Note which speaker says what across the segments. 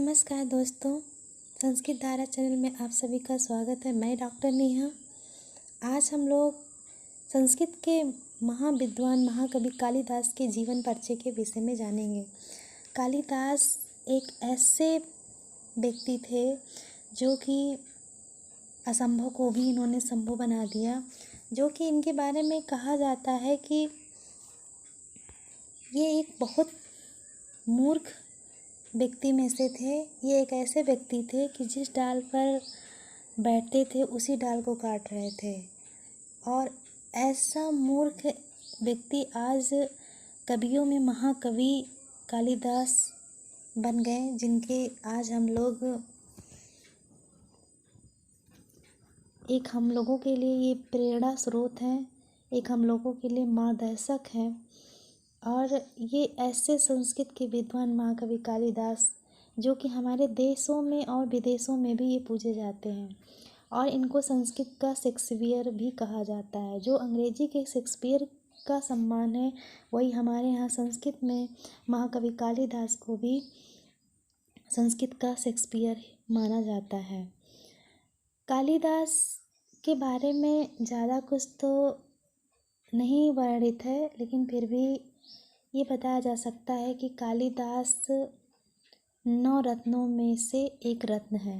Speaker 1: नमस्कार दोस्तों, संस्कृत धारा चैनल में आप सभी का स्वागत है। मैं डॉक्टर नेहा। आज हम लोग संस्कृत के महाविद्वान महाकवि कालिदास के जीवन परिचय के विषय में जानेंगे। कालिदास एक ऐसे व्यक्ति थे जो कि असंभव को भी इन्होंने संभव बना दिया। जो कि इनके बारे में कहा जाता है कि ये एक बहुत मूर्ख व्यक्ति में से थे। ये एक ऐसे व्यक्ति थे कि जिस डाल पर बैठते थे उसी डाल को काट रहे थे। और ऐसा मूर्ख व्यक्ति आज कवियों में महाकवि कालिदास बन गए, जिनके आज हम लोगों के लिए ये प्रेरणा स्रोत हैं, एक हम लोगों के लिए मार्गदर्शक हैं। और ये ऐसे संस्कृत के विद्वान महाकवि कालिदास जो कि हमारे देशों में और विदेशों में भी ये पूजे जाते हैं। और इनको संस्कृत का शेक्सपियर भी कहा जाता है। जो अंग्रेजी के शेक्सपियर का सम्मान है, वही हमारे यहाँ संस्कृत में महाकवि कालिदास को भी संस्कृत का शेक्सपियर माना जाता है। कालिदास के बारे में ज़्यादा कुछ तो नहीं वर्णित है, लेकिन फिर भी ये बताया जा सकता है कि कालिदास 9 रत्नों में से एक रत्न है।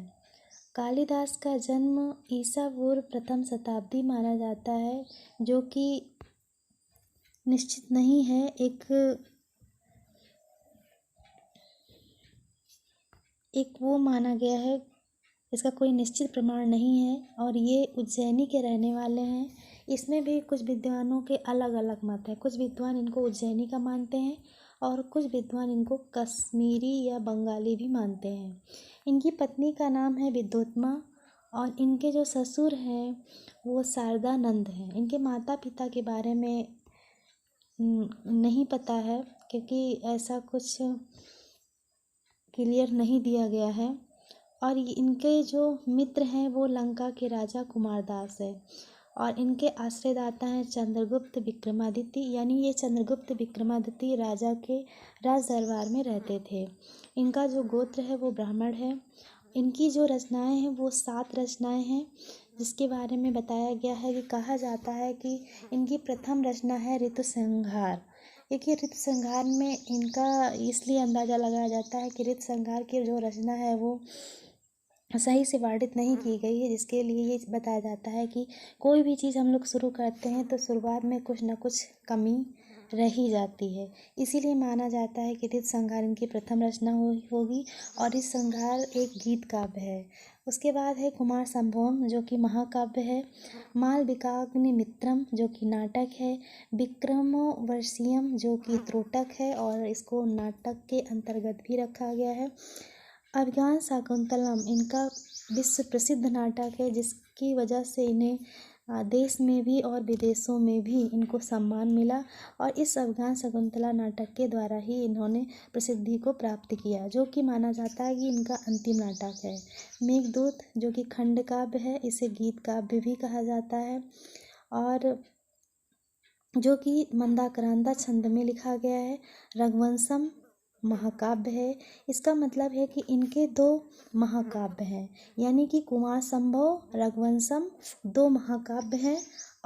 Speaker 1: कालिदास का जन्म ईसा पूर्व प्रथम शताब्दी माना जाता है, जो कि निश्चित नहीं है। एक वो माना गया है, इसका कोई निश्चित प्रमाण नहीं है। और ये उज्जैनी के रहने वाले हैं। इसमें भी कुछ विद्वानों के अलग अलग मत हैं। कुछ विद्वान इनको उज्जैनी का मानते हैं और कुछ विद्वान इनको कश्मीरी या बंगाली भी मानते हैं। इनकी पत्नी का नाम है विद्योत्मा और इनके जो ससुर हैं वो शारदानंद हैं। इनके माता पिता के बारे में नहीं पता है, क्योंकि ऐसा कुछ क्लियर नहीं दिया गया है। और इनके जो मित्र हैं वो लंका के राजा कुमारदास है। और इनके आश्रयदाता हैं चंद्रगुप्त विक्रमादित्य, यानी ये चंद्रगुप्त विक्रमादित्य राजा के राज दरबार में रहते थे। इनका जो गोत्र है वो ब्राह्मण है। इनकी जो रचनाएं हैं वो 7 रचनाएं हैं, जिसके बारे में बताया गया है कि कहा जाता है कि इनकी प्रथम रचना है ऋतुसंहार। देखिए, ऋतुसंहार में इनका इसलिए अंदाज़ा लगाया जाता है कि ऋतुसंहार की जो रचना है वो सही से वर्णित नहीं की गई है, जिसके लिए ये बताया जाता है कि कोई भी चीज़ हम लोग शुरू करते हैं तो शुरुआत में कुछ ना कुछ कमी रह ही जाती है। इसीलिए माना जाता है कि ऋतुसंहार इनकी प्रथम रचना होगी। और ऋतुसंहार एक गीत काव्य है। उसके बाद है कुमार संभवम, जो कि महाकाव्य है। मालविकाग्निमित्रम, जो कि नाटक है। विक्रमोर्वशीयम, जो कि त्रोटक है और इसको नाटक के अंतर्गत भी रखा गया है। अभिज्ञान शाकुंतलम इनका विश्व प्रसिद्ध नाटक है, जिसकी वजह से इन्हें देश में भी और विदेशों में भी इनको सम्मान मिला। और इस अभिज्ञान शाकुंतला नाटक के द्वारा ही इन्होंने प्रसिद्धि को प्राप्त किया, जो कि माना जाता है कि इनका अंतिम नाटक है। मेघदूत, जो कि खंड काव्य है, इसे गीत काव्य भी कहा जाता है। और जो कि मंदाक्रांता छंद में लिखा गया है। रघुवंशम महाकाव्य है। इसका मतलब है कि इनके 2 महाकाव्य हैं, यानी कि कुमार संभव, रघुवंशम 2 महाकाव्य हैं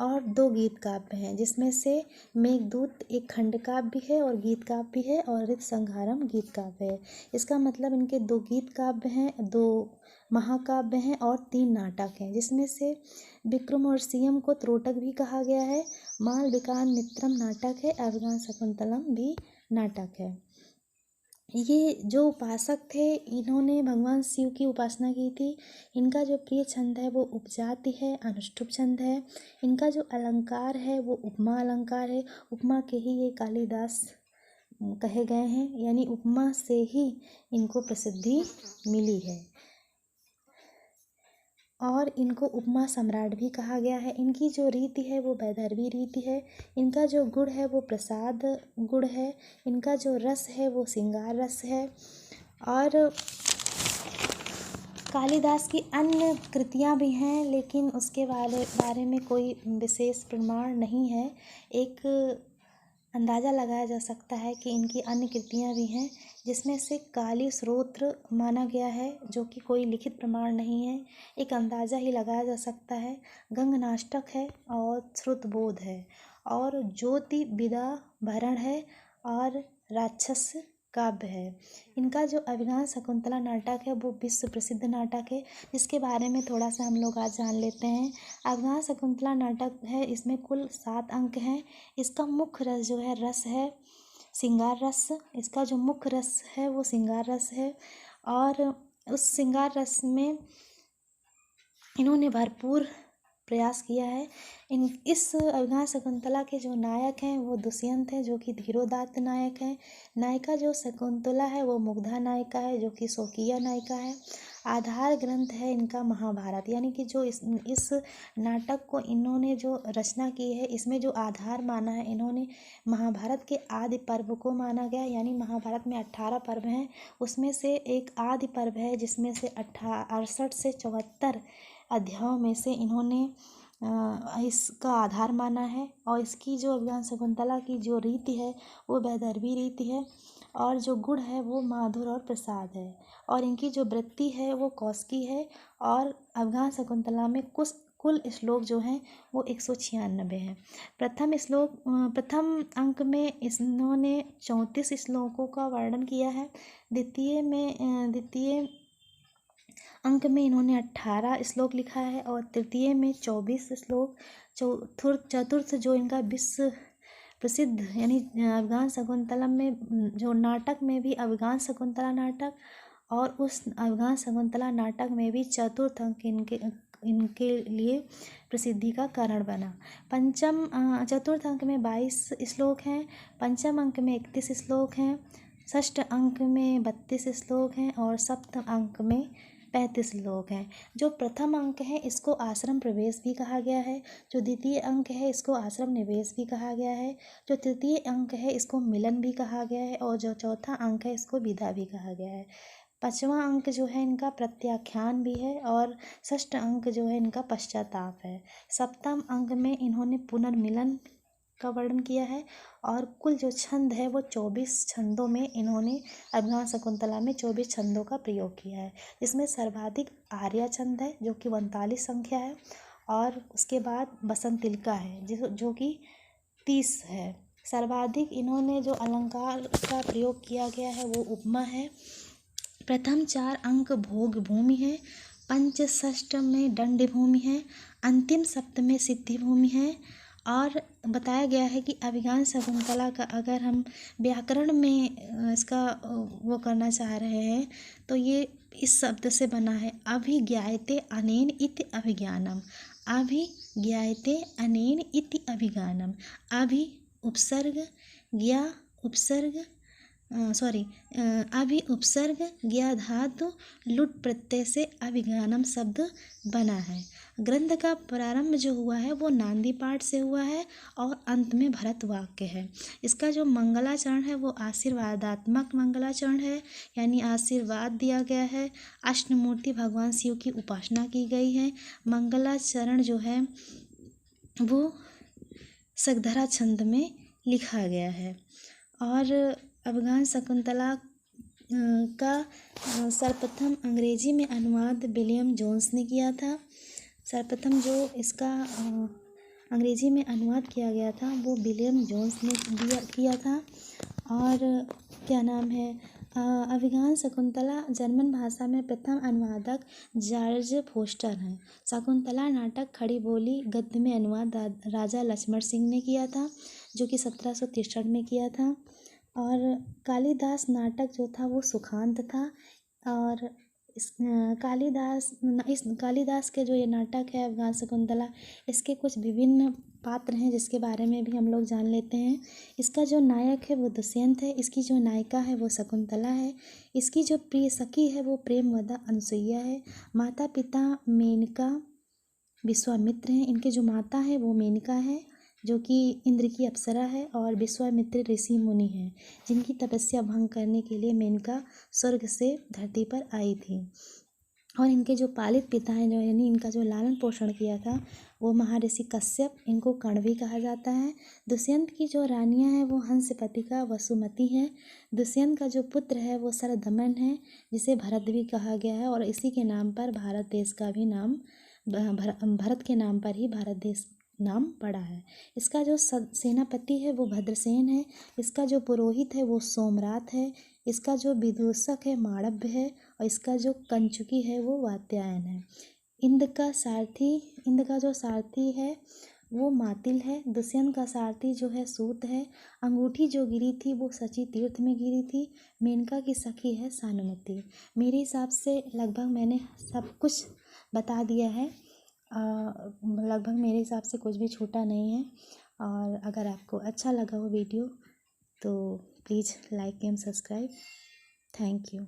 Speaker 1: और 2 गीत काव्य हैं, जिसमें से मेघदूत एक खंड काव्य है और गीत काव्य है और ऋतुसंहारम गीत काव्य है। इसका मतलब इनके 2 गीत काव्य हैं, 2 महाकाव्य हैं और 3 नाटक हैं, जिसमें से विक्रमोर्वशीयम को त्रोटक भी कहा गया है। मालविकाग्निमित्रम नाटक है। अभिज्ञान शाकुंतलम भी नाटक है। ये जो उपासक थे, इन्होंने भगवान शिव की उपासना की थी। इनका जो प्रिय छंद है वो उपजाति है, अनुष्टुप छंद है। इनका जो अलंकार है वो उपमा अलंकार है। उपमा के ही ये कालिदास कहे गए हैं, यानी उपमा से ही इनको प्रसिद्धि मिली है। और इनको उपमा सम्राट भी कहा गया है। इनकी जो रीति है वो वैदर्भी रीति है। इनका जो गुण है वो प्रसाद गुण है। इनका जो रस है वो श्रृंगार रस है। और कालिदास की अन्य कृतियाँ भी हैं, लेकिन उसके बारे में कोई विशेष प्रमाण नहीं है। एक अंदाज़ा लगाया जा सकता है कि इनकी अन्य कृतियाँ भी हैं, जिसमें से काली स्तोत्र माना गया है, जो कि कोई लिखित प्रमाण नहीं है, एक अंदाज़ा ही लगाया जा सकता है। गंगनाष्टक है और श्रुतबोध है और ज्योति विदा भरण है और राक्षस काव्य है। इनका जो अभिज्ञान शकुंतला नाटक है वो विश्व प्रसिद्ध नाटक है, जिसके बारे में थोड़ा सा हम लोग आज जान लेते हैं। अभिज्ञान शकुंतला नाटक है, इसमें कुल 7 अंक हैं। इसका मुख्य रस जो है रस है श्रृंगार रस। इसका जो मुख्य रस है वो श्रृंगार रस है और उस श्रृंगार रस में इन्होंने भरपूर प्रयास किया है। इस अभिज्ञान शकुंतला के जो नायक हैं वो दुष्यंत हैं, जो कि धीरोदात्त नायक हैं। नायिका जो शकुंतला है वो मुग्धा नायिका है, जो कि स्वकीय नायिका है। आधार ग्रंथ है इनका महाभारत, यानी कि जो इस नाटक को इन्होंने जो रचना की है, इसमें जो आधार माना है इन्होंने महाभारत के आदि पर्व को माना गया। यानी महाभारत में 18 पर्व हैं, उसमें से एक आदि पर्व है जिसमें से 68 से 74 अध्यायों में से इन्होंने इसका आधार माना है। और इसकी जो अभिज्ञान शकुंतला की जो रीति है वो वैदर्भी रीति है और जो गुण है वो माधुर और प्रसाद है और इनकी जो वृत्ति है वो कौशिकी है। और अभिज्ञान शकुंतला में कुल श्लोक जो हैं वो 196 हैं। प्रथम अंक में इन्होंने 34 श्लोकों का वर्णन किया है। द्वितीय अंक में इन्होंने 18 श्लोक लिखा है और तृतीय में 24 श्लोक। चतुर्थ जो इनका विश्व प्रसिद्ध यानी अभिज्ञान शकुंतला में जो नाटक में भी अभिज्ञान शकुंतला नाटक और उस अभिज्ञान शकुंतला नाटक में भी चतुर्थ अंक इनके लिए प्रसिद्धि का कारण बना। चतुर्थ अंक में 22 श्लोक हैं, पंचम अंक में 31 श्लोक हैं, षष्ठ अंक में 32 श्लोक हैं और सप्तम अंक में 35 श्लोक हैं। जो प्रथम अंक है इसको आश्रम प्रवेश भी कहा गया है, जो द्वितीय अंक है इसको आश्रम निवेश भी कहा गया है, जो तृतीय अंक है इसको मिलन भी कहा गया है और जो चौथा अंक है इसको विदा भी कहा गया है। पाँचवां अंक जो है इनका प्रत्याख्यान भी है और षष्ठ अंक जो है इनका पश्चाताप है। सप्तम अंक में इन्होंने पुनर्मिलन का वर्णन किया है और कुल जो छंद है वो 24 छंदों में इन्होंने अभिज्ञान शकुंतला में 24 छंदों का प्रयोग किया है, जिसमें सर्वाधिक आर्या छंद है जो कि 39 संख्या है और उसके बाद बसंतिलका है जो कि 30 है। सर्वाधिक इन्होंने जो अलंकार का प्रयोग किया गया है वो उपमा है। प्रथम 4 अंक भोग भूमि है, पंच षष्ठ में दंड भूमि है, अंतिम सप्त में सिद्धि भूमि है। और बताया गया है कि अभिज्ञान शकुंतला का अगर हम व्याकरण में इसका वो करना चाह रहे हैं तो ये इस शब्द से बना है, अभिज्ञायते अनेन इति अभिज्ञानम। अभिज्ञायते अनेन इति अभिज्ञानम। अभि उपसर्ग ज्ञा उपसर्ग अभि उपसर्ग ज्ञा धातु लुट प्रत्यय से अभिज्ञानम शब्द बना है। ग्रंथ का प्रारंभ जो हुआ है वो नांदी पाठ से हुआ है और अंत में भरत वाक्य है। इसका जो मंगलाचरण है वो आशीर्वादात्मक मंगलाचरण है, यानी आशीर्वाद दिया गया है। अष्टमूर्ति भगवान शिव की उपासना की गई है। मंगलाचरण जो है वो सगधरा छंद में लिखा गया है। और अभिज्ञान शकुंतला का सर्वप्रथम अंग्रेजी में अनुवाद विलियम जोन्स ने किया था। सर्वप्रथम जो इसका अंग्रेजी में अनुवाद किया गया था वो विलियम जोन्स ने किया था। और क्या नाम है, अभिज्ञान शकुंतला जर्मन भाषा में प्रथम अनुवादक जॉर्ज फोस्टर हैं। शकुंतला नाटक खड़ी बोली गद्य में अनुवाद राजा लक्ष्मण सिंह ने किया था, जो कि 1763 में किया था। और कालिदास नाटक जो था वो सुखांत था। और इस कालिदास के जो ये नाटक है अभिज्ञान शकुंतला, इसके कुछ विभिन्न पात्र हैं जिसके बारे में भी हम लोग जान लेते हैं। इसका जो नायक है वो दुष्यंत है, इसकी जो नायिका है वो शकुंतला है, इसकी जो प्रिय सखी है वो प्रेमवदा अनुसुईया है। माता पिता मेनका विश्वामित्र हैं, इनके जो माता है वो मेनका है जो कि इंद्र की अप्सरा है और विश्वामित्र ऋषि मुनि हैं जिनकी तपस्या भंग करने के लिए मेनका स्वर्ग से धरती पर आई थी। और इनके जो पालित पिता हैं, जो यानी इनका जो लालन पोषण किया था, वो महर्षि कश्यप, इनको कर्ण भी कहा जाता है। दुष्यंत की जो रानियां हैं वो हंसपतिका वसुमती हैं। दुष्यंत का जो पुत्र है वो सरदमन है, जिसे भरत भी कहा गया है, और इसी के नाम पर भारत देश का भी नाम भरत के नाम पर ही भारत देश नाम पड़ा है। इसका जो सेनापति है वो भद्रसेन है। इसका जो पुरोहित है वो सोमरात है। इसका जो विदूषक है माणव्य है, और इसका जो कंचुकी है वो वात्यायन है। इंद्र का जो सारथी है वो मातिल है। दुष्यंत का सारथी जो है सूत है। अंगूठी जो गिरी थी वो सची तीर्थ में गिरी थी। मेनका की सखी है सानुमति। मेरे हिसाब से लगभग मैंने सब कुछ बता दिया है। लगभग मेरे हिसाब से कुछ भी छूटा नहीं है। और अगर आपको अच्छा लगा हो वीडियो तो please like and subscribe. Thank you.